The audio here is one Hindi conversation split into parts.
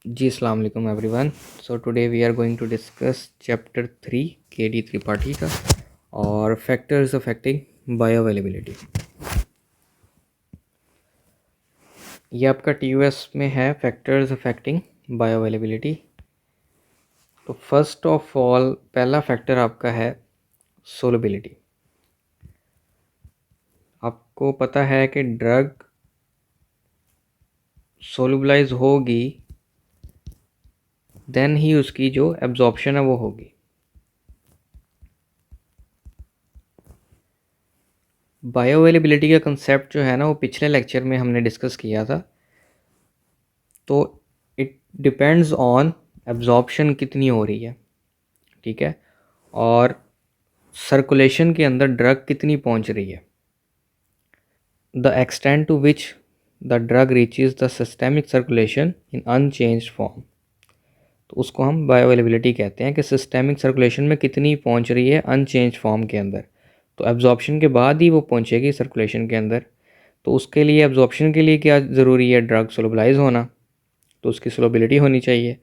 जी अस्सलाम वालेकुम everyone. So today we are going to discuss chapter 3 के डी त्रिपाठी का और फैक्टर्स अफेक्टिंग बायो अवेलेबिलिटी। ये आपका टीयूएस में है, फैक्टर्स अफेक्टिंग बायो अवेलेबिलिटी। तो फर्स्ट ऑफ ऑल पहला फैक्टर आपका है सोलबिलिटी। आपको पता है कि ड्रग सोलुबलाइज होगी देन ही उसकी जो एब्जॉर्प्शन है वो होगी। बायो अवेलेबिलिटी का कंसेप्ट जो है ना वो पिछले लेक्चर में हमने डिस्कस किया था। तो इट डिपेंड्स ऑन एब्जॉर्प्शन कितनी हो रही है, ठीक है, और सर्कुलेशन के अंदर ड्रग कितनी पहुंच रही है। The extent to which the drug reaches the systemic circulation in unchanged form, तो उसको हम बायो अवेलेबिलिटी कहते हैं कि सिस्टेमिक सर्कुलेशन में कितनी पहुंच रही है अनचेंज्ड फॉर्म के अंदर। तो एब्जॉर्प्शन के बाद ही वो पहुंचेगी सर्कुलेशन के अंदर। तो उसके लिए एब्जॉर्प्शन के लिए क्या ज़रूरी है, ड्रग सोलुबलाइज होना, तो उसकी सोलबिलिटी होनी चाहिए।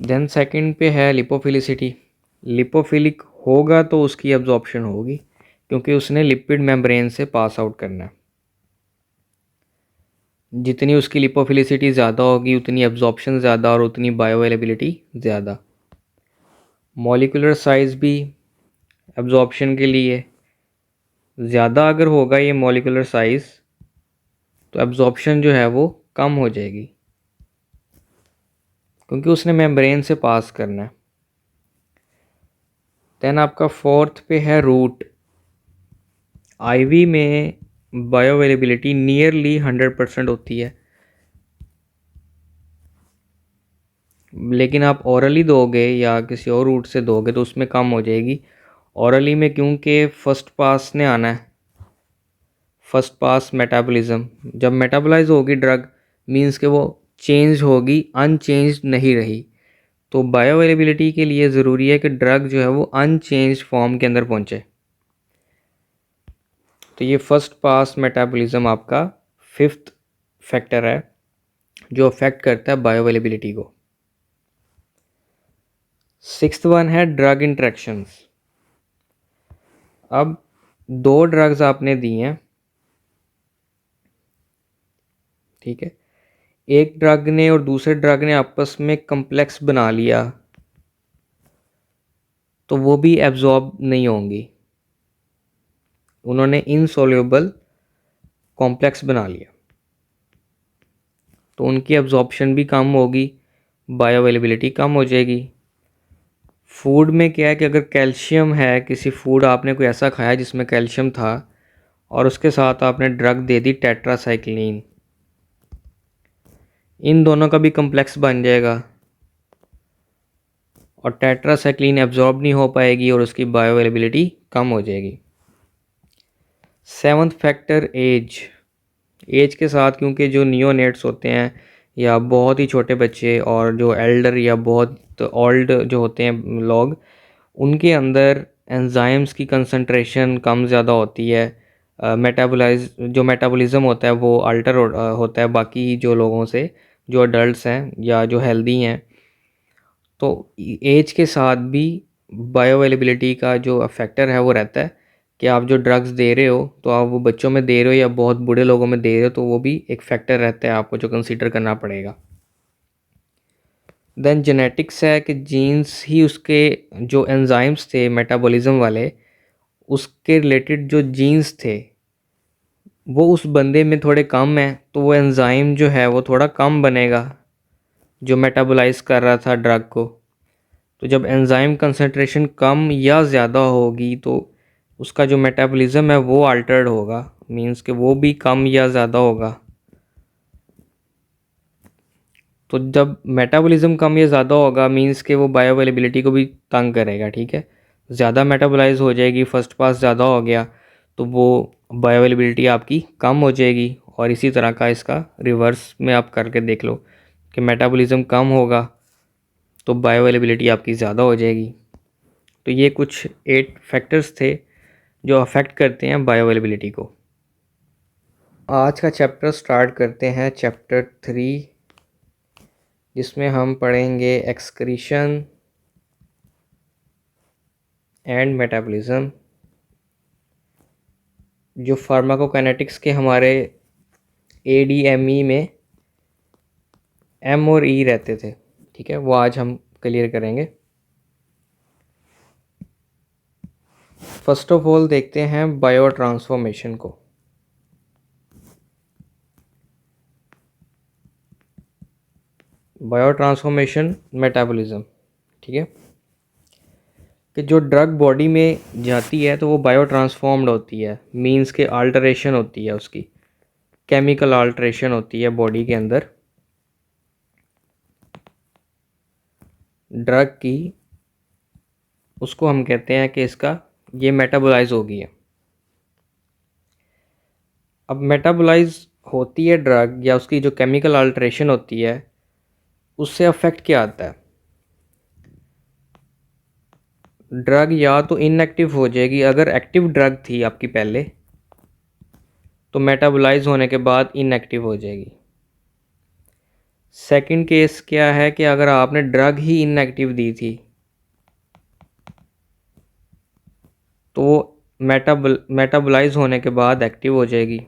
देन सेकंड पे है लिपोफिलिसिटी। लिपोफिलिक होगा तो उसकी एब्जॉर्प्शन होगी क्योंकि उसने लिपिड मेम्ब्रेन से पास आउट करना है। जितनी उसकी लिपोफिलिसिटी ज़्यादा होगी उतनी एब्जॉर्प्शन ज़्यादा और उतनी बायो अवेलेबिलिटी ज़्यादा। मॉलिक्यूलर साइज़ भी एब्जॉर्प्शन के लिए ज़्यादा अगर होगा ये मॉलिक्यूलर साइज़ तो एब्जॉर्प्शन जो है वो कम हो जाएगी क्योंकि उसने मेम्ब्रेन से पास करना है। देन आपका फोर्थ पे है रूट। आईवी में बायो अवेलेबिलिटी नियरली 100% होती है, लेकिन आप औरली दोगे या किसी और रूट से दोगे तो उसमें कम हो जाएगी। औरली में क्योंकि फर्स्ट पास ने आना है, फर्स्ट पास मेटाबॉलिज्म, जब मेटाबॉलाइज होगी ड्रग मींस के वो चेंज होगी, अनचेंज नहीं रही। तो बायो अवेलेबिलिटी के लिए ज़रूरी है कि ड्रग जो है वो अनचेंज फॉर्म के अंदर पहुंचे। तो ये फर्स्ट पास मेटाबॉलिज्म आपका फिफ्थ फैक्टर है जो अफेक्ट करता है बायो अवेलेबिलिटी को। सिक्स्थ वन है ड्रग इंट्रैक्शंस। अब दो ड्रग्स आपने दी हैं, ठीक है, एक ड्रग ने और दूसरे ड्रग ने आपस में कम्प्लेक्स बना लिया तो वो भी एब्जॉर्ब नहीं होंगी, उन्होंने इनसोल्यूबल कॉम्प्लेक्स बना लिया तो उनकी एब्जॉर्प्शन भी कम होगी, बायो अवेलेबिलिटी कम हो जाएगी। फूड में क्या है कि अगर कैल्शियम है, किसी फूड आपने कोई ऐसा खाया जिसमें कैल्शियम था और उसके साथ आपने ड्रग दे दी टेट्रासाइक्लिन, इन दोनों का भी कम्प्लेक्स बन जाएगा और टेट्रासाइक्लिन एब्जॉर्ब नहीं हो पाएगी और उसकी बायो अवेलेबिलिटी कम हो जाएगी। Seventh factor as. एज के साथ क्योंकि जो नियोनेट्स होते हैं या बहुत ही छोटे बच्चे और जो एल्डर या बहुत ओल्ड जो होते हैं लोग, उनके अंदर एंजाइम्स की कंसंट्रेशन कम ज़्यादा होती है। जो मेटाबॉलिज्म होता है वो अल्टर होता है बाकी जो लोगों से, जो अडल्ट्स हैं या जो हेल्दी हैं। तो एज के साथ भी बायो अवेलेबिलिटी का जो फैक्टर है वो रहता है कि आप जो ड्रग्स दे रहे हो तो आप वो बच्चों में दे रहे हो या बहुत बूढ़े लोगों में दे रहे हो, तो वो भी एक फैक्टर रहता है आपको जो कंसीडर करना पड़ेगा। देन जेनेटिक्स है कि जीन्स ही उसके जो एंजाइम्स थे मेटाबॉलिज्म वाले, उसके रिलेटेड जो जीन्स थे वो उस बंदे में थोड़े कम हैं तो वो एंजाइम जो है वो थोड़ा कम बनेगा जो मेटाबोलाइज कर रहा था ड्रग को। तो जब एंजाइम कंसंट्रेशन कम या ज़्यादा होगी तो उसका जो मेटाबॉलिज्म है वो अल्टर्ड होगा, मींस कि वो भी कम या ज़्यादा होगा। तो जब मेटाबॉलिज्म कम या ज़्यादा होगा मींस कि वो बायो अवेलेबिलिटी को भी तंग करेगा, ठीक है। ज़्यादा मेटाबोलाइज हो जाएगी, फर्स्ट पास ज़्यादा हो गया तो वो बायो अवेलेबिलिटी आपकी कम हो जाएगी। और इसी तरह का इसका रिवर्स में आप करके देख लो कि मेटाबॉलिज्म कम होगा तो बायो अवेलेबिलिटी आपकी ज़्यादा हो जाएगी। तो ये कुछ 8 फैक्टर्स थे जो अफेक्ट करते हैं बायो अवेलेबिलिटी को। आज का चैप्टर स्टार्ट करते हैं, चैप्टर 3 जिसमें हम पढ़ेंगे एक्सक्रीशन एंड मेटाबॉलिज्म। जो फार्माकोकाइनेटिक्स के हमारे ADME में M और E रहते थे, ठीक है, वो आज हम क्लियर करेंगे। फर्स्ट ऑफ ऑल देखते हैं बायो ट्रांसफॉर्मेशन को। बायो ट्रांसफॉर्मेशन मेटाबॉलिज्म, ठीक है, कि जो ड्रग बॉडी में जाती है तो वो बायो ट्रांसफॉर्म्ड होती है, मींस के अल्टरेशन होती है, उसकी केमिकल अल्टरेशन होती है बॉडी के अंदर ड्रग की। उसको हम कहते हैं कि इसका ये मेटाबोलाइज हो गई है। अब मेटाबोलाइज होती है ड्रग या उसकी जो केमिकल अल्टरेशन होती है उससे अफेक्ट क्या आता है? ड्रग या तो इनएक्टिव हो जाएगी, अगर एक्टिव ड्रग थी आपकी पहले तो मेटाबोलाइज होने के बाद इनएक्टिव हो जाएगी। सेकंड केस क्या है कि अगर आपने ड्रग ही इनएक्टिव दी थी तो वो मेटाबोलाइज होने के बाद एक्टिव हो जाएगी।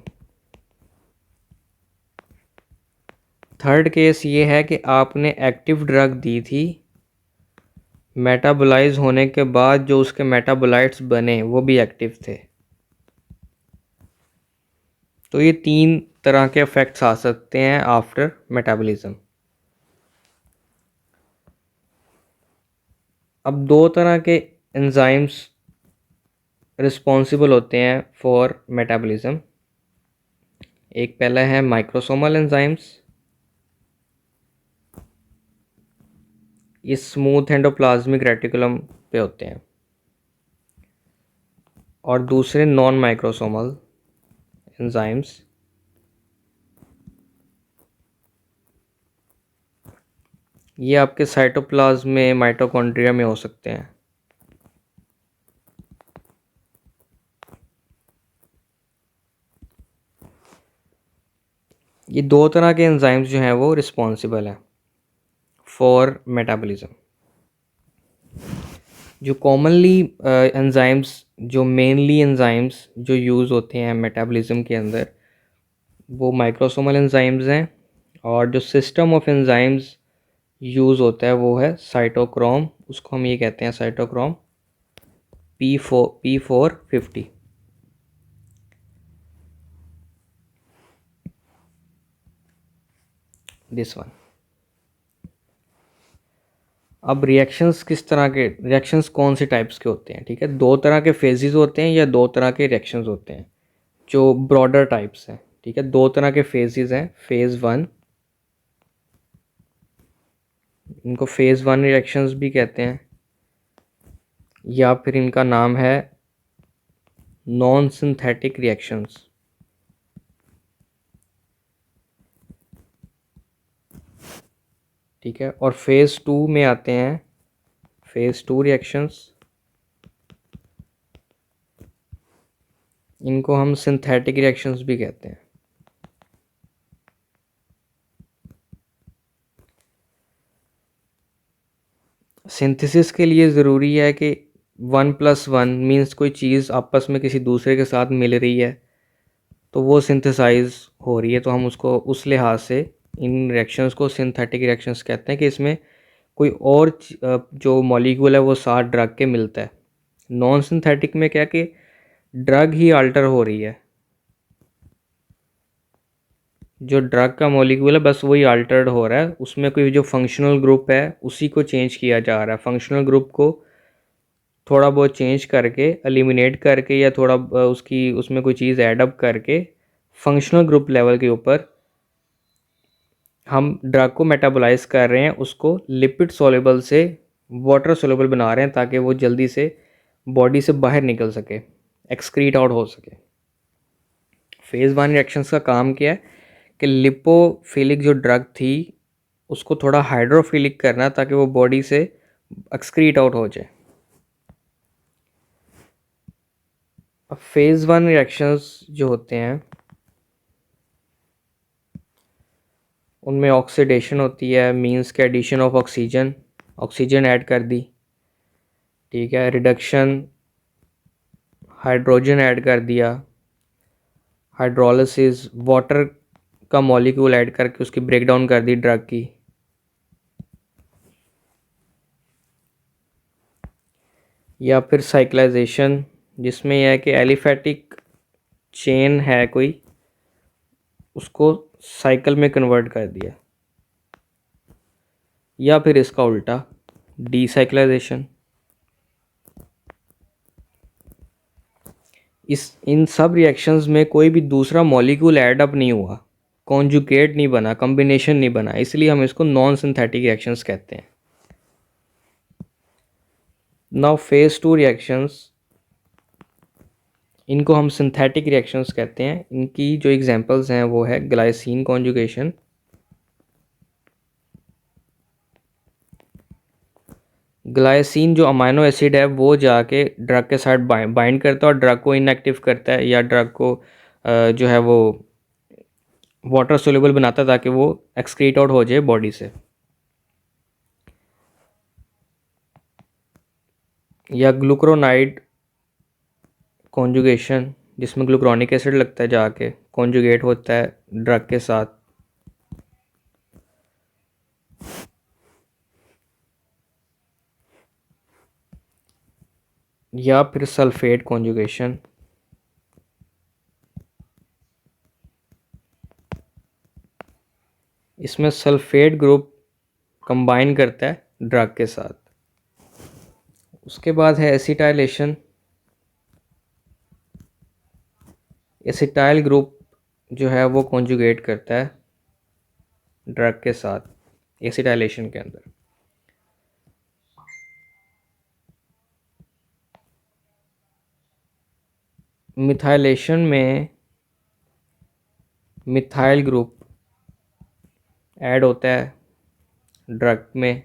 थर्ड केस ये है कि आपने एक्टिव ड्रग दी थी, मेटाबोलाइज होने के बाद जो उसके मेटाबोलाइट्स बने वो भी एक्टिव थे। तो ये तीन तरह के इफेक्ट्स आ सकते हैं आफ्टर मेटाबॉलिज्म। अब दो तरह के एंजाइम्स रिस्पॉन्सिबल होते हैं फॉर मेटाबॉलिज्म। एक पहला है माइक्रोसोमल एंजाइम्स, ये स्मूथ एंडोप्लाज्मिक रेटिकुलम पे होते हैं, और दूसरे नॉन माइक्रोसोमल एंजाइम्स, ये आपके साइटोप्लाज्म में माइटोकॉन्ड्रिया में हो सकते हैं। ये दो तरह के एंजाइम्स जो हैं वो रिस्पॉन्सिबल हैं फॉर मेटाबॉलिज्म। जो कॉमनली एंजाइम्स, जो मेनली एंजाइम्स जो यूज़ होते हैं मेटाबॉलिज्म के अंदर, वो माइक्रोसोमल एंजाइम्स हैं, और जो सिस्टम ऑफ एंजाइम्स यूज़ होता है वो है साइटोक्रोम, उसको हम ये कहते हैं साइटोक्रोम P450। This one. अब रिएक्शंस किस तरह के, रिएक्शंस कौन से टाइप्स के होते हैं? ठीक है, दो तरह के फेजेस होते हैं या दो तरह के रिएक्शंस होते हैं जो ब्रॉडर टाइप्स हैं। ठीक है, दो तरह के फेजेस हैं, फेज़ वन, इनको फेज़ वन रिएक्शंस भी कहते हैं, या फिर इनका नाम है नॉन सिंथेटिक रिएक्शंस। ठीक है, और फेज़ टू में आते हैं फेज़ टू रिएक्शंस, इनको हम सिंथेटिक रिएक्शंस भी कहते हैं। सिंथेसिस के लिए ज़रूरी है कि 1+1 मीन्स कोई चीज़ आपस में किसी दूसरे के साथ मिल रही है तो वो सिंथेसाइज हो रही है, तो हम उसको उस लिहाज से इन रिएक्शंस को सिंथेटिक रिएक्शंस कहते हैं कि इसमें कोई और जो मॉलिक्यूल है वो साथ ड्रग के मिलता है। नॉन सिंथेटिक में क्या कि ड्रग ही अल्टर हो रही है, जो ड्रग का मॉलिक्यूल है बस वही अल्टर्ड हो रहा है, उसमें कोई जो फंक्शनल ग्रुप है उसी को चेंज किया जा रहा है। फंक्शनल ग्रुप को थोड़ा बहुत चेंज करके, एलिमिनेट करके, या थोड़ा उसकी उसमें कोई चीज़ ऐडअप करके फंक्शनल ग्रुप लेवल के ऊपर हम ड्रग को मेटाबोलाइज कर रहे हैं, उसको लिपिड सोलेबल से वाटर सोलेबल बना रहे हैं ताकि वो जल्दी से बॉडी से बाहर निकल सके, एक्सक्रीट आउट हो सके। फेज़ वन रिएक्शंस का काम क्या है कि लिपोफिलिक जो ड्रग थी उसको थोड़ा हाइड्रोफिलिक करना ताकि वो बॉडी से एक्सक्रीट आउट हो जाए। अब फेज़ वन रिएक्शंस जो होते हैं उनमें ऑक्सीडेशन होती है, मींस के एडिशन ऑफ ऑक्सीजन ऐड कर दी, ठीक है। रिडक्शन, हाइड्रोजन ऐड कर दिया। हाइड्रोलिसिस, वाटर का मॉलिक्यूल ऐड करके उसकी ब्रेकडाउन कर दी ड्रग की। या फिर साइक्लाइजेशन, जिसमें यह है कि एलिफैटिक चेन है कोई, उसको साइकिल में कन्वर्ट कर दिया। या फिर इसका उल्टा, डीसाइक्लाइजेशन। इन सब रिएक्शंस में कोई भी दूसरा मॉलिक्यूल ऐड अप नहीं हुआ, कॉन्जुगेट नहीं बना, कॉम्बिनेशन नहीं बना, इसलिए हम इसको नॉन सिंथेटिक रिएक्शंस कहते हैं। नाउ फेज 2 रिएक्शंस, इनको हम सिंथेटिक रिएक्शंस कहते हैं। इनकी जो एग्जांपल्स हैं वो है ग्लाइसिन कॉन्जुगेशन, ग्लाइसिन जो अमाइनो एसिड है वो जाके ड्रग के साथ बाइंड करता है और ड्रग को इनएक्टिव करता है, या ड्रग को जो है वो वाटर सोल्यूबल बनाता है ताकि वो एक्सक्रीट आउट हो जाए बॉडी से। या ग्लूक्रोनाइड कॉन्जुगेशन, जिसमें ग्लूक्रोनिक एसिड लगता है, जाके कॉन्जुगेट होता है ड्रग के साथ। या फिर सल्फेट कॉन्जुगेशन, इसमें सल्फेट ग्रुप कंबाइन करता है ड्रग के साथ। उसके बाद है एसिटाइलेशन, एसिटाइल ग्रुप जो है वो कॉन्जुगेट करता है ड्रग के साथ एसिटाइलेशन के अंदर। मिथाइलेशन में मिथाइल ग्रुप ऐड होता है ड्रग में,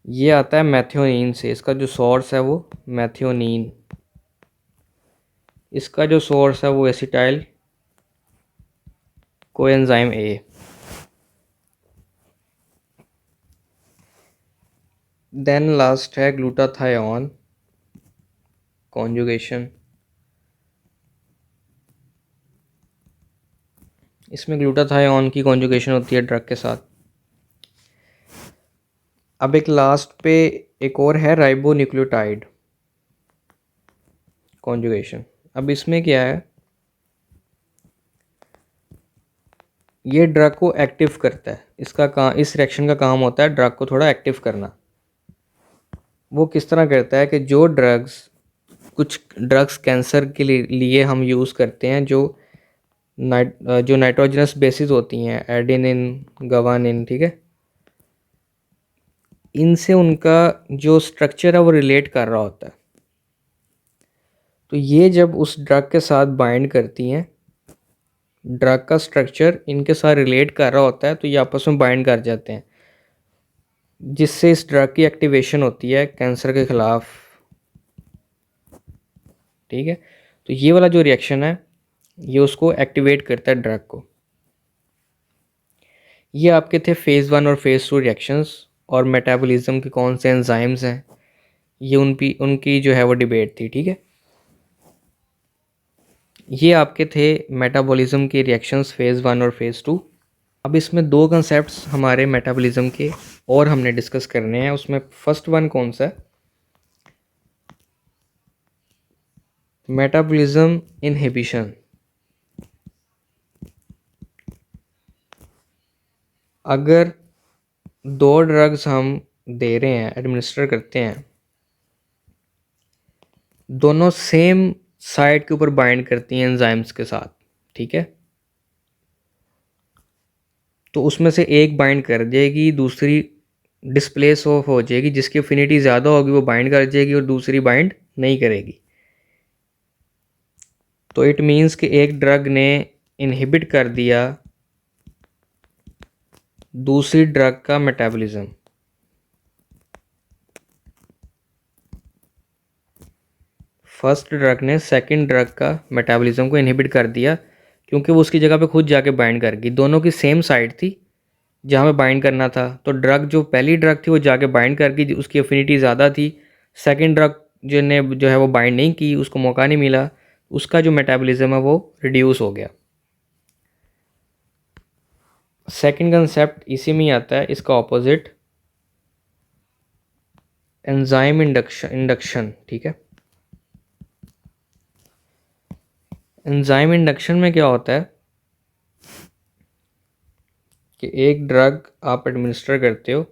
ये आता है मैथियोनीन से। इसका जो सोर्स है वो मैथियोनीन, इसका जो सोर्स है वो acetyl coenzyme A. Then last है ग्लूटाथायोन कॉन्जुगेशन, इसमें ग्लूटाथायोन की कॉन्जुगेशन होती है ड्रग के साथ। अब एक लास्ट पे एक और है राइबोन्यूक्लियोटाइड कॉन्जुगेशन। अब इसमें क्या है, ये ड्रग को एक्टिव करता है। इसका काम, इस रिएक्शन का काम होता है ड्रग को थोड़ा एक्टिव करना। वो किस तरह करता है कि कुछ ड्रग्स कैंसर के लिए हम यूज़ करते हैं, जो नाइट्रोजनस बेसिस होती हैं, एडेनिन, गवानिन, ठीक है, इनसे उनका जो स्ट्रक्चर है वो रिलेट कर रहा होता है। तो ये जब उस ड्रग के साथ बाइंड करती हैं, ड्रग का स्ट्रक्चर इनके साथ रिलेट कर रहा होता है, तो ये आपस में बाइंड कर जाते हैं, जिससे इस ड्रग की एक्टिवेशन होती है कैंसर के ख़िलाफ़, ठीक है। तो ये वाला जो रिएक्शन है ये उसको एक्टिवेट करता है ड्रग को। ये आपके थे फेज़ 1 और फेज़ 2 रिएक्शंस, और मेटाबॉलिज्म के कौन से एंजाइम्स हैं, ये उनकी जो है वो डिबेट थी, ठीक है। ये आपके थे मेटाबॉलिज्म के रिएक्शंस फेज़ 1 और फेज़ 2। अब इसमें दो कंसेप्ट्स हमारे मेटाबॉलिज्म के और हमने डिस्कस करने हैं। उसमें फर्स्ट वन कौन सा है, मेटाबॉलिज्म इनहिबिशन। अगर दो ड्रग्स हम दे रहे हैं, एडमिनिस्टर करते हैं, दोनों सेम साइट के ऊपर बाइंड करती हैं एंजाइम्स के साथ, ठीक है, तो उसमें से एक बाइंड कर जाएगी, दूसरी डिस्प्लेस ऑफ हो जाएगी, जिसकी एफिनिटी ज़्यादा होगी वो बाइंड कर जाएगी और दूसरी बाइंड नहीं करेगी। तो इट मीन्स कि एक ड्रग ने इनहिबिट कर दिया दूसरी ड्रग का मेटाबॉलिज्म। फर्स्ट ड्रग ने सेकंड ड्रग का मेटाबॉलिज्म को इनहिबिट कर दिया, क्योंकि वो उसकी जगह पे खुद जाके बाइंड कर गई। दोनों की सेम साइड थी जहाँ पे बाइंड करना था, तो ड्रग जो पहली ड्रग थी वो जाके बाइंड कर गई, उसकी एफिनिटी ज़्यादा थी। सेकंड ड्रग जो है वो बाइंड नहीं की, उसको मौका नहीं मिला, उसका जो मेटाबॉलिज्म है वो रिड्यूस हो गया। सेकंड कंसेप्ट इसी में ही आता है, इसका ऑपोजिट एंजाइम इंडक्शन। ठीक है, एंजाइम इंडक्शन में क्या होता है कि एक ड्रग आप एडमिनिस्टर करते हो,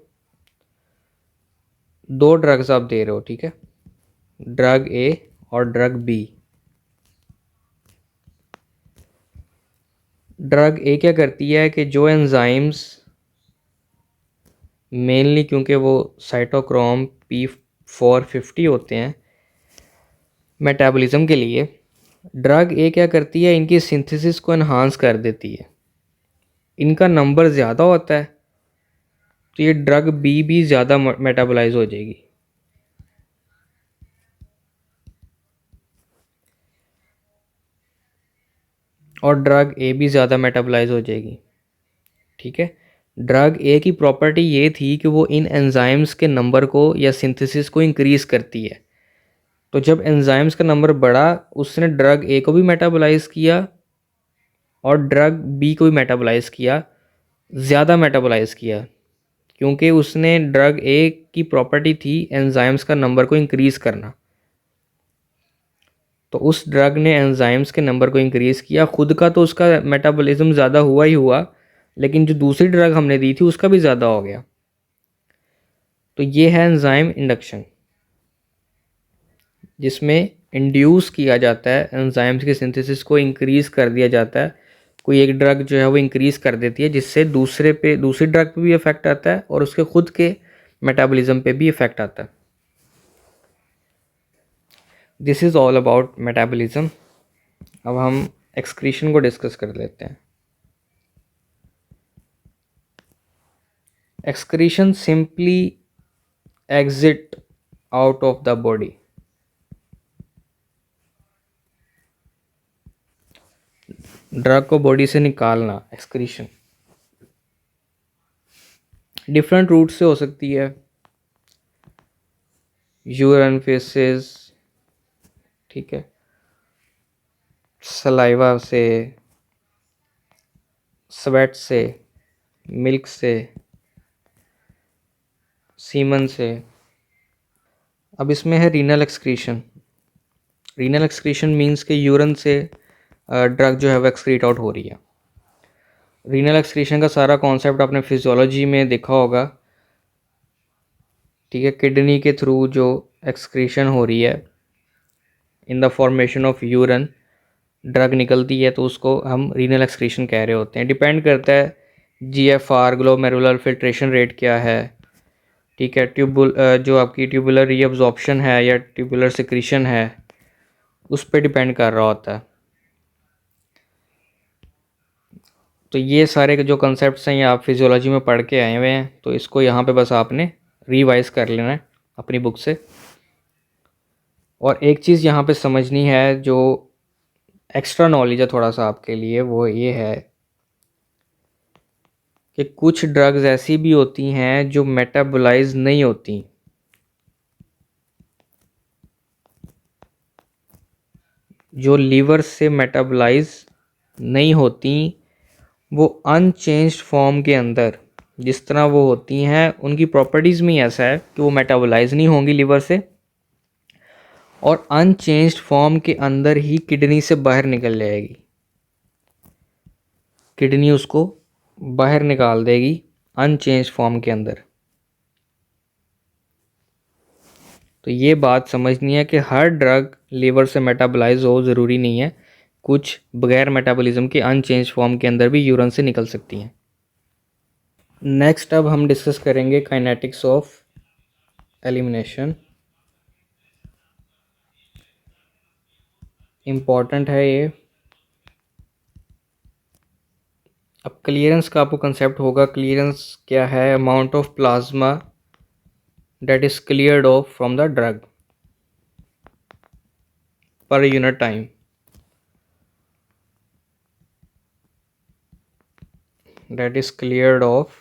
दो ड्रग्स आप दे रहे हो, ठीक है, ड्रग ए और ड्रग बी। ड्रग ए क्या करती है कि जो एंजाइम्स मेनली, क्योंकि वो साइटोक्रोम P450 होते हैं मेटाबॉलिज्म के लिए, ड्रग ए क्या करती है, इनकी सिंथेसिस को एनहांस कर देती है, इनका नंबर ज़्यादा होता है, तो ये ड्रग बी भी ज़्यादा मेटाबोलाइज हो जाएगी। और ड्रग ए भी ज़्यादा मेटाबोलाइज हो जाएगी। ठीक है, ड्रग ए की प्रॉपर्टी ये थी कि वो इन एंजाइम्स के नंबर को या सिंथेसिस को इंक्रीज़ करती है। तो जब एंजाइम्स का नंबर बढ़ा, उसने ड्रग ए को भी मेटाबोलाइज किया और ड्रग बी को भी मेटाबोलाइज किया, ज़्यादा मेटाबोलाइज किया, क्योंकि उसने ड्रग ए की प्रॉपर्टी थी एंजाइम्स का नंबर को इंक्रीज़ करना। तो उस ड्रग ने एंजाइम्स के नंबर को इंक्रीज़ किया, खुद का तो उसका मेटाबॉलिज्म ज़्यादा हुआ ही हुआ, लेकिन जो दूसरी ड्रग हमने दी थी उसका भी ज़्यादा हो गया। तो ये है एंजाइम इंडक्शन, जिसमें इंड्यूस किया जाता है, एंजाइम्स की सिंथेसिस को इंक्रीज़ कर दिया जाता है। कोई एक ड्रग जो है वो इंक्रीज़ कर देती है, जिससे दूसरी ड्रग पे भी इफ़ेक्ट आता है और उसके खुद के मेटाबॉलिज्म पे भी इफ़ेक्ट आता है। This is all about metabolism. अब हम एक्सक्रीशन को डिस्कस कर लेते हैं। Excretion simply exit out of the body. Drug को बॉडी से निकालना, एक्सक्रीशन डिफरेंट रूट से हो सकती है, यूरिन, फेसेस, ठीक है, सलाइवा से, स्वेट से, मिल्क से, सीमन से। अब इसमें है renal excretion. Renal excretion means के यूरिन से ड्रग जो है वो एक्सक्रीट आउट हो रही है। रीनल एक्सक्रीशन का सारा कॉन्सेप्ट आपने फिजियोलॉजी में देखा होगा, ठीक है, किडनी के थ्रू जो एक्सक्रीशन हो रही है in the formation of urine, drug निकलती है, तो उसको हम रीनल एक्सक्रीशन कह रहे होते हैं। डिपेंड करता है GFR, ग्लोमेरुलर फिल्ट्रेशन रेट क्या है, ठीक है, जो आपकी ट्यूबुलर रीअब्जॉर्प्शन है या ट्यूबुलर सिक्रीशन है, उस पर डिपेंड कर रहा होता है। तो ये सारे जो कंसेप्ट्स हैं ये आप फिजियोलॉजी में पढ़ के आए हुए हैं, तो इसको यहाँ पे बस आपने रिवाइज कर लेना है अपनी बुक से। और एक चीज़ यहाँ पे समझनी है, जो एक्स्ट्रा नॉलेज है थोड़ा सा आपके लिए, वो ये है कि कुछ ड्रग्स ऐसी भी होती हैं जो मेटाबोलाइज नहीं होती। जो लीवर से मेटाबोलाइज नहीं होती, वो अनचेंज्ड फॉर्म के अंदर जिस तरह वो होती हैं, उनकी प्रॉपर्टीज़ में ऐसा है कि वो मेटाबोलाइज नहीं होंगी लीवर से, और अनचेंज्ड फॉर्म के अंदर ही किडनी से बाहर निकल जाएगी। किडनी उसको बाहर निकाल देगी अनचेंज्ड फॉर्म के अंदर। तो ये बात समझनी है कि हर ड्रग लीवर से मेटाबोलाइज हो ज़रूरी नहीं है, कुछ बगैर मेटाबॉलिज्म के अनचेंज्ड फॉर्म के अंदर भी यूरिन से निकल सकती हैं। नेक्स्ट अब हम डिस्कस करेंगे काइनेटिक्स ऑफ एलिमिनेशन। इम्पॉर्टेंट है ये। अब क्लियरेंस का आपको कंसेप्ट होगा। क्लियरेंस क्या है? Amount of plasma that is cleared off from the drug per unit time। that is cleared of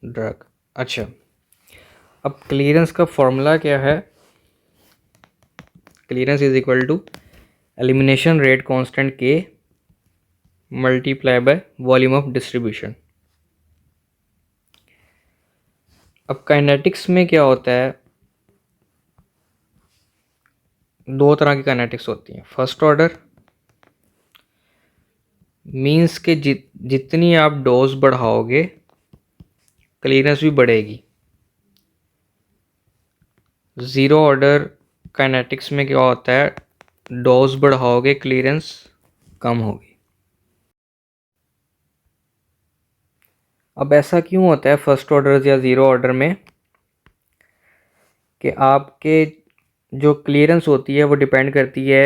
drug। अच्छा, अब क्लियरेंस का फॉर्मूला क्या है? Clearance is equal to elimination rate constant के multiply by volume of distribution. अब काइनेटिक्स में क्या होता है, दो तरह की काइनेटिक्स होती हैं। फर्स्ट ऑर्डर मीन्स के जितनी आप डोज बढ़ाओगे क्लियरेंस भी बढ़ेगी। ज़ीरो ऑर्डर काइनेटिक्स में क्या होता है, डोज बढ़ाओगे क्लियरेंस कम होगी। अब ऐसा क्यों होता है फर्स्ट ऑर्डर या ज़ीरो ऑर्डर में कि आपके जो क्लियरेंस होती है वो डिपेंड करती है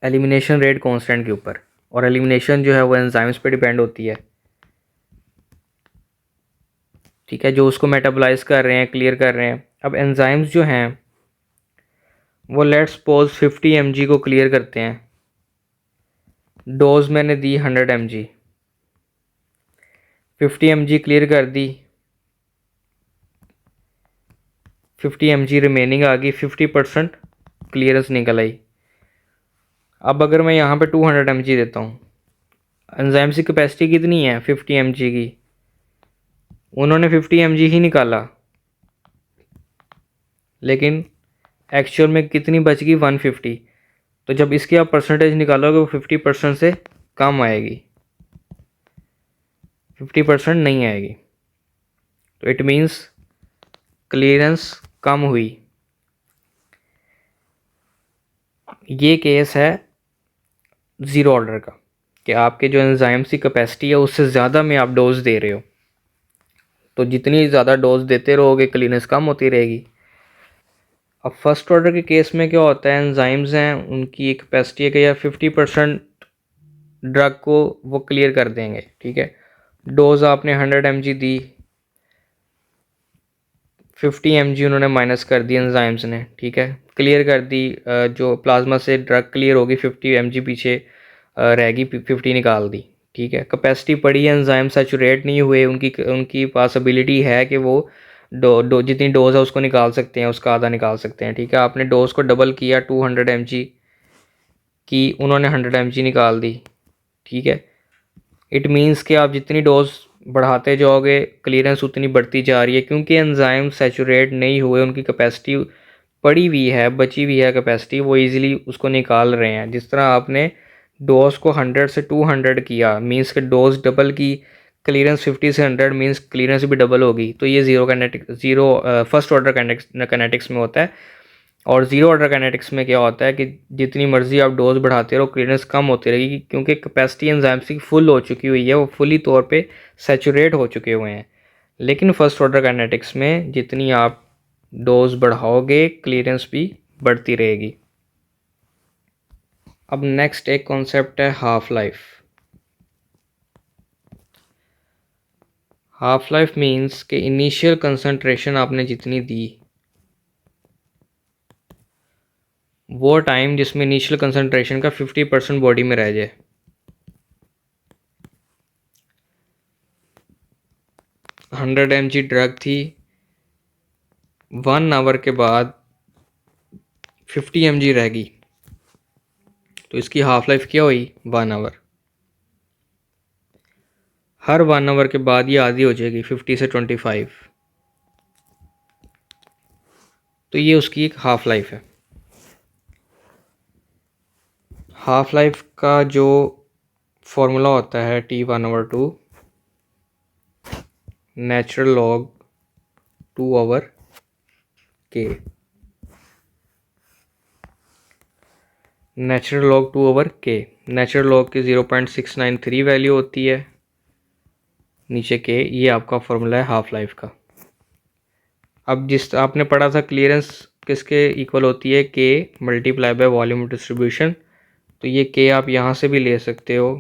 एलिमिनेशन रेट कांस्टेंट के ऊपर, और एलिमिनेशन जो है वो एंजाइम्स पे डिपेंड होती है। ठीक है, जो उसको मेटाबोलाइज कर रहे हैं, क्लियर कर रहे हैं। अब एंजाइम्स जो हैं वो लेट्स सपोज 50 mg को क्लियर करते हैं, डोज मैंने दी 100 mg, 50 mg क्लियर कर दी, 50 mg रिमेनिंग आ गई, 50% क्लियरेंस निकल आई। अब अगर मैं यहाँ पे 200 mg देता हूँ, एंजाइम्स की कैपेसिटी कितनी है 50 mg की, उन्होंने 50 mg ही निकाला, लेकिन एक्चुअल में कितनी बच गई 150। तो जब इसकी आप परसेंटेज निकालोगे वो 50% से कम आएगी, 50% नहीं आएगी। तो इट मीन्स क्लियरेंस कम हुई। ये केस है ज़ीरो ऑर्डर का, कि आपके जो एंजाइम्स की कैपेसिटी है उससे ज़्यादा में आप डोज दे रहे हो, तो जितनी ज़्यादा डोज देते रहोगे क्लियरेंस कम होती रहेगी। अब फर्स्ट ऑर्डर के केस में क्या होता है, एंजाइम्स हैं उनकी एक कैपेसिटी है कि यार 50% ड्रग को वो क्लियर कर देंगे। ठीक है, डोज आपने 100 mg दी, 50 mg उन्होंने माइनस कर दी एंजाइम्स ने। ठीक है, क्लियर कर दी, जो प्लाज्मा से ड्रग क्लियर होगी 50 mg पीछे रहेगी, 50 निकाल दी। ठीक है, कैपेसिटी पड़ी है, एंजाइम सैचुरेट नहीं हुए, उनकी पॉसिबिलिटी है कि वो जितनी डोज है उसको निकाल सकते हैं, उसका आधा निकाल सकते हैं। ठीक है, आपने डोज को डबल किया 200 mg की, उन्होंने 100 mg निकाल दी। ठीक है, इट मीन्स कि आप जितनी डोज बढ़ाते जाओगे क्लियरेंस उतनी बढ़ती जा रही है, क्योंकि एंजाइम सैचुरेट नहीं हुए, उनकी कैपेसिटी पड़ी हुई है, बची हुई है कैपेसिटी, वो इजीली उसको निकाल रहे हैं। जिस तरह आपने डोज को 100 से 200 किया, मीन्स कि डोज डबल की, क्लियरेंस 50 से 100 मीन्स क्लियरेंस भी डबल होगी। तो ये ज़ीरो फर्स्ट ऑर्डर कैनेटिक्स में होता है। और ज़ीरो ऑर्डर काइनेटिक्स में क्या होता है कि जितनी मर्जी आप डोज बढ़ाते रहो क्लियरेंस कम होती रहेगी, क्योंकि कैपेसिटी एंजाइम्स की फुल हो चुकी हुई है, वो फुली तौर पे सैचुरेट हो चुके हुए हैं। लेकिन फर्स्ट ऑर्डर काइनेटिक्स में जितनी आप डोज बढ़ाओगे क्लियरेंस भी बढ़ती रहेगी। अब नेक्स्ट एक कॉन्सेप्ट है half life. Half life means कि इनिशियल कंसंट्रेशन आपने जितनी दी, वो टाइम जिसमें इनिशियल कंसंट्रेशन का 50% बॉडी में रह जाए। 100 mg ड्रग थी, 1 आवर के बाद 50 mg रह गई, तो इसकी हाफ लाइफ क्या हुई 1 आवर। हर 1 आवर के बाद ये आधी हो जाएगी 50 से 25, तो ये उसकी एक हाफ लाइफ है। हाफ लाइफ का जो फॉर्मूला होता है T1/2 natural log 2/K। Natural log 2/K, natural log की 0.693 वैल्यू होती है, नीचे K, ये आपका फॉर्मूला है हाफ लाइफ का। अब जिस आपने पढ़ा था क्लियरेंस किसके इक्वल होती है, K multiply by volume distribution, तो ये K आप यहाँ से भी ले सकते हो,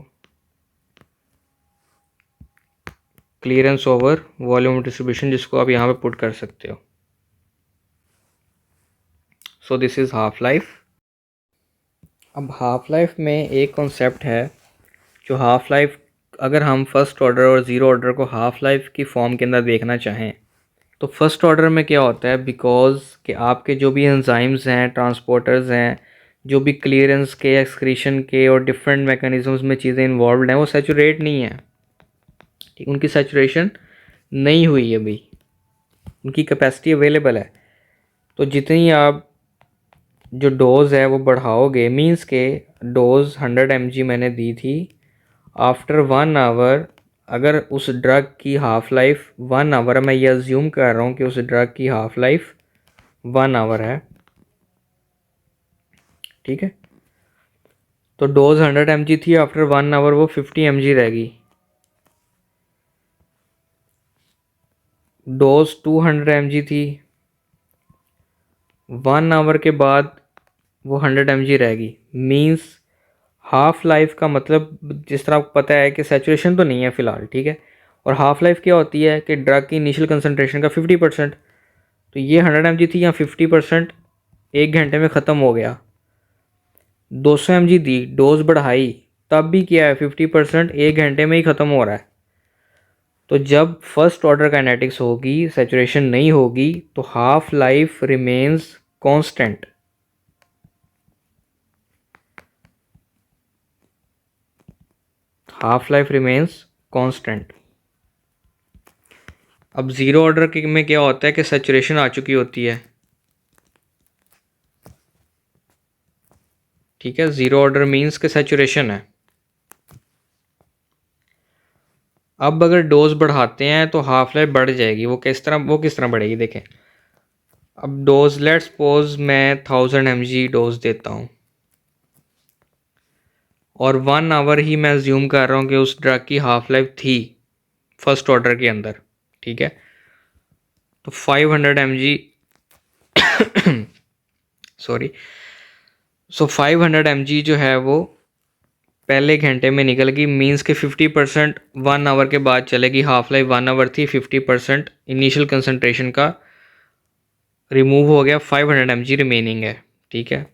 क्लियरेंस ओवर वॉल्यूम डिस्ट्रीब्यूशन, जिसको आप यहाँ पे पुट कर सकते हो। So this is half life. अब हाफ लाइफ में एक कॉन्सेप्ट है, जो हाफ लाइफ अगर हम फर्स्ट ऑर्डर और ज़ीरो ऑर्डर को हाफ लाइफ की फॉर्म के अंदर देखना चाहें तो फर्स्ट ऑर्डर में क्या होता है, बिकॉज कि आपके जो भी एंजाइम्स हैं, ट्रांसपोर्टर्स हैं, जो भी क्लियरेंस के, एक्सक्रीशन के और डिफरेंट मैकेनिज्म्स में चीज़ें इन्वॉल्व हैं, वो सैचुरेट नहीं है। ठीक, उनकी सैचुरेशन नहीं हुई अभी, उनकी कैपेसिटी अवेलेबल है। तो जितनी आप जो डोज़ है वो बढ़ाओगे, मींस के डोज़ 100 mg मैंने दी थी, आफ्टर 1 आवर अगर उस ड्रग की हाफ लाइफ 1 आवर, मैं ये अज्यूम कर रहा हूँ कि उस ड्रग की हाफ लाइफ 1 आवर है, ठीक है। तो डोज 100 mg थी, आफ्टर 1 आवर वो 50 mg रहेगी। डोज 200 mg थी, 1 आवर के बाद वो 100 mg रहेगी। मींस हाफ लाइफ का मतलब, जिस तरह आपको पता है कि सैचुरेशन तो नहीं है फ़िलहाल, ठीक है, और हाफ लाइफ क्या होती है कि ड्रग की इनिशियल कंसनट्रेशन का 50%। तो ये 100 mg थी, यहाँ 50% 1 घंटे में ख़त्म हो गया। 200 mg दी, डोज बढ़ाई, तब भी क्या है 50% 1 घंटे में ही ख़त्म हो रहा है। तो जब फर्स्ट ऑर्डर काइनेटिक्स होगी, सैचुरेशन नहीं होगी, तो half life remains constant. Half life remains constant. अब ज़ीरो ऑर्डर में क्या होता है कि सैचुरेशन आ चुकी होती है, ठीक है, ज़ीरो ऑर्डर मीन्स के सैचुरेशन है। अब अगर डोज बढ़ाते हैं तो हाफ लाइफ बढ़ जाएगी। वो किस तरह बढ़ेगी, देखें। अब डोज, लेट्स सपोज मैं 1000 mg डोज देता हूँ और 1 आवर ही मैं अज्यूम कर रहा हूँ कि उस ड्रग की हाफ लाइफ थी फर्स्ट ऑर्डर के अंदर, ठीक है। तो 500 mg सॉरी, 500 mg जो है वो पहले घंटे में निकल गई, मीन्स के 50% 1 आवर के बाद चलेगी। हाफ लाइफ 1 आवर थी, 50% इनिशियल कंसनट्रेशन का रिमूव हो गया, 500 mg रिमेनिंग है, ठीक है।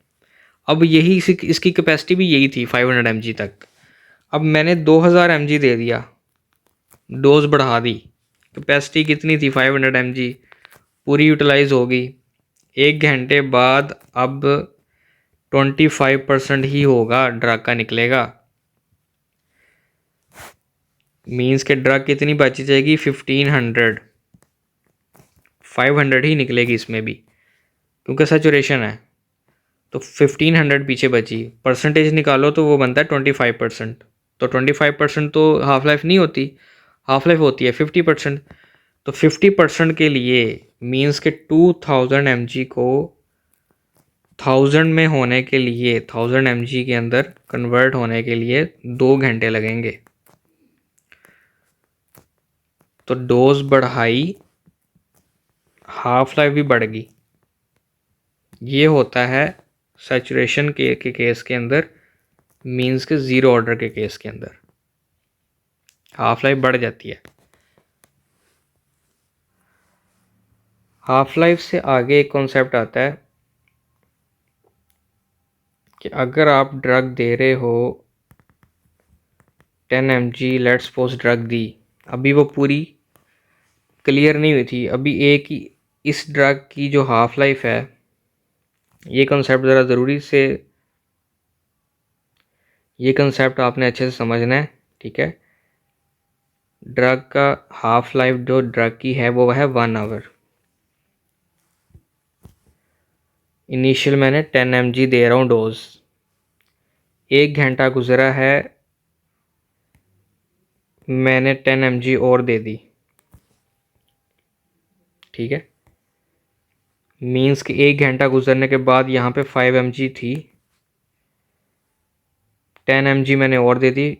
अब यही इसकी कैपेसिटी भी यही थी 500 mg तक। अब मैंने 2000 mg दे दिया, डोज बढ़ा दी, कैपेसिटी कितनी थी 500 mg, पूरी यूटिलाइज हो गई। 1 घंटे बाद अब 25% ही होगा ड्रग का निकलेगा, मीन्स के ड्रग कितनी बची जाएगी 1500, 500 ही निकलेगी इसमें भी, क्योंकि सैचुरेशन है। तो 1500 पीछे बची, परसेंटेज निकालो तो वो बनता है 25%। तो 25% तो हाफ लाइफ नहीं होती, हाफ लाइफ होती है 50%। तो 50% के लिए मीन्स के 2000 mg को 1000 में होने के लिए, 1000 mg के अंदर कन्वर्ट होने के लिए 2 घंटे लगेंगे। तो डोज बढ़ाई, हाफ लाइफ भी बढ़ गई। ये होता है सैचुरेशन के केस के अंदर, मीन्स के ज़ीरो ऑर्डर के केस के अंदर हाफ लाइफ बढ़ जाती है। हाफ लाइफ से आगे एक कॉन्सेप्ट आता है कि अगर आप ड्रग दे रहे हो 10 mg, लेट्स सपोज ड्रग दी, अभी वो पूरी क्लियर नहीं हुई थी, अभी एक ही इस ड्रग की जो हाफ लाइफ है, ये कंसेप्ट ज़रा ज़रूरी से, ये कंसेप्ट आपने अच्छे से समझना है, ठीक है। ड्रग का हाफ लाइफ जो ड्रग की है वो है 1 आवर। इनिशियल मैंने 10 mg दे रहा हूँ डोज, 1 घंटा गुजरा है, मैंने 10 mg और दे दी, ठीक है। मीन्स कि 1 घंटा गुजरने के बाद यहाँ पे 5 mg थी, 10 mg मैंने और दे दी,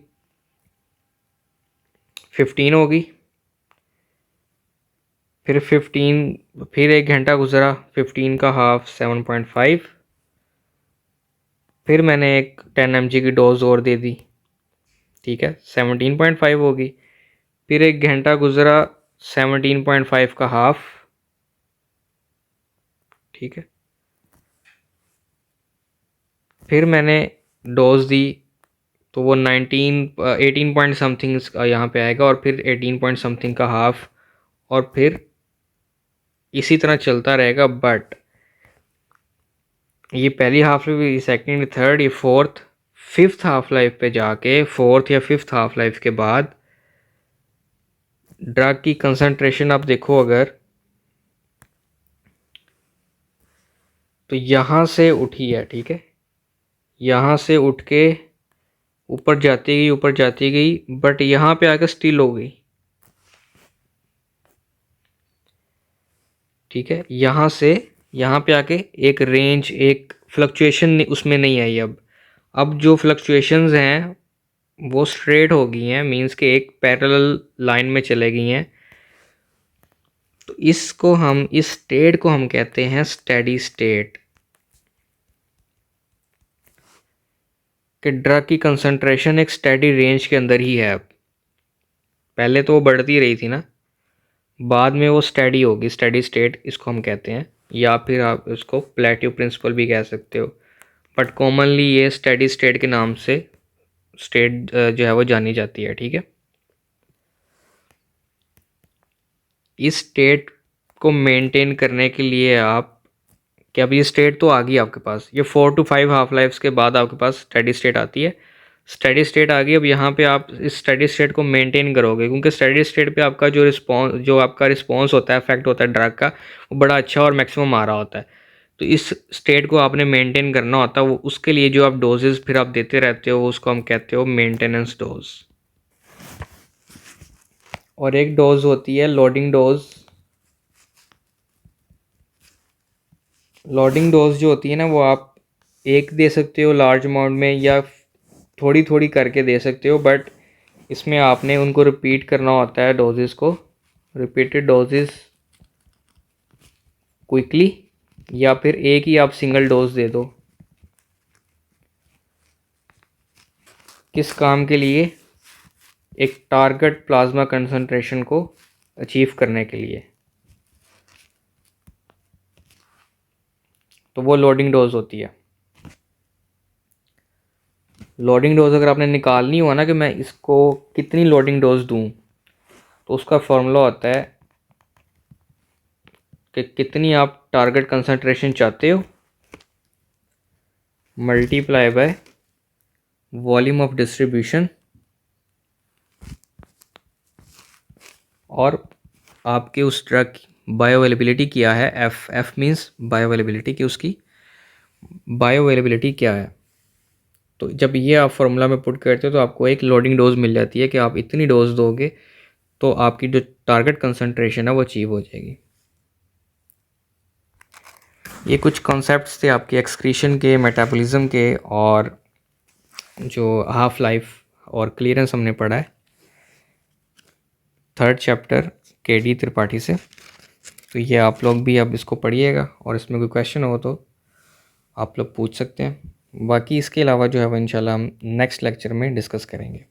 15 होगी। फिर 15, फिर 1 घंटा गुजरा, 15 का हाफ 7.5, फिर मैंने एक 10 mg की डोज और दे दी, ठीक है, 17.5 होगी। फिर 1 घंटा गुजरा, 17.5 का हाफ, ठीक है। फिर मैंने डोज दी तो वो 18 पॉइंट समथिंग यहाँ पे आएगा और फिर 18 पॉइंट समथिंग का हाफ, और फिर इसी तरह चलता रहेगा। बट ये पहली हाफ लाइफ, सेकेंड, थर्ड, ये फोर्थ, फिफ्थ हाफ लाइफ पे जाके, फोर्थ या फिफ्थ हाफ लाइफ के बाद ड्रग की कंसंट्रेशन आप देखो अगर, तो यहाँ से उठी है, ठीक है, यहाँ से उठ के ऊपर जाती गई, ऊपर जाती गई, बट यहाँ पे आकर स्टिल हो गई, ठीक है। यहाँ से यहाँ पे आके एक रेंज, एक फ्लक्चुएशन उसमें नहीं आई। अब जो फ्लक्चुएशंस हैं वो स्ट्रेट हो गई हैं, मींस के एक पैरेलल लाइन में चले गई हैं। तो इसको हम, इस स्टेट को हम कहते हैं स्टेडी स्टेट, कि ड्रग की कंसंट्रेशन एक स्टेडी रेंज के अंदर ही है। अब पहले तो वो बढ़ती रही थी ना, बाद में वो स्टेडी होगी, स्टेडी स्टेट इसको हम कहते हैं, या फिर आप इसको प्लेट्यू प्रिंसिपल भी कह सकते हो, बट कॉमनली ये स्टेडी स्टेट के नाम से स्टेट जो है वो जानी जाती है, ठीक है। इस स्टेट को मेंटेन करने के लिए आप, कि अब ये स्टेट तो आ गई आपके पास, ये 4 to 5 हाफ लाइफ्स के बाद आपके पास स्टेडी स्टेट आती है। स्टेडी स्टेट आ गई, अब यहाँ पे आप इस स्टेडी स्टेट को मेंटेन करोगे, क्योंकि स्टेडी स्टेट पे आपका जो आपका रिस्पॉन्स होता है, इफेक्ट होता है ड्रग का, वो बड़ा अच्छा और मैक्सिमम आ रहा होता है। तो इस स्टेट को आपने मेंटेन करना होता है, वो उसके लिए जो आप डोजेज फिर आप देते रहते हो उसको हम कहते हो मेंटेनेंस डोज। और एक डोज होती है लोडिंग डोज। लोडिंग डोज जो होती है ना, वो आप एक दे सकते हो लार्ज अमाउंट में, या थोड़ी थोड़ी करके दे सकते हो, बट इसमें आपने उनको रिपीट करना होता है डोजेस को, रिपीटेड डोजेस क्विकली, या फिर एक ही आप सिंगल डोज दे दो। किस काम के लिए? एक टारगेट प्लाज्मा कंसंट्रेशन को अचीव करने के लिए, तो वो लोडिंग डोज होती है। लोडिंग डोज अगर आपने निकालनी हो ना, कि मैं इसको कितनी लोडिंग डोज दूं, तो उसका फॉर्मूला होता है कि कितनी आप टारगेट कंसंट्रेशन चाहते हो, multiply by volume of distribution, और आपके उस ड्रग की बायो अवेलेबिलिटी क्या है, एफ मीन्स बायो अवेलेबिलिटी, कि उसकी बायो अवेलेबिलिटी क्या है। तो जब ये आप फार्मूला में पुट करते हो तो आपको एक लोडिंग डोज मिल जाती है, कि आप इतनी डोज दोगे तो आपकी जो टारगेट कंसंट्रेशन है वो अचीव हो जाएगी। ये कुछ कॉन्सेप्ट्स थे आपके एक्सक्रीशन के, मेटाबॉलिज्म के, और जो हाफ लाइफ और क्लियरेंस हमने पढ़ा है थर्ड चैप्टर KD त्रिपाठी से। तो ये आप लोग भी अब इसको पढ़िएगा, और इसमें कोई क्वेश्चन हो तो आप लोग पूछ सकते हैं। बाकी इसके अलावा जो है वो इंशाल्लाह हम नेक्स्ट लेक्चर में डिस्कस करेंगे।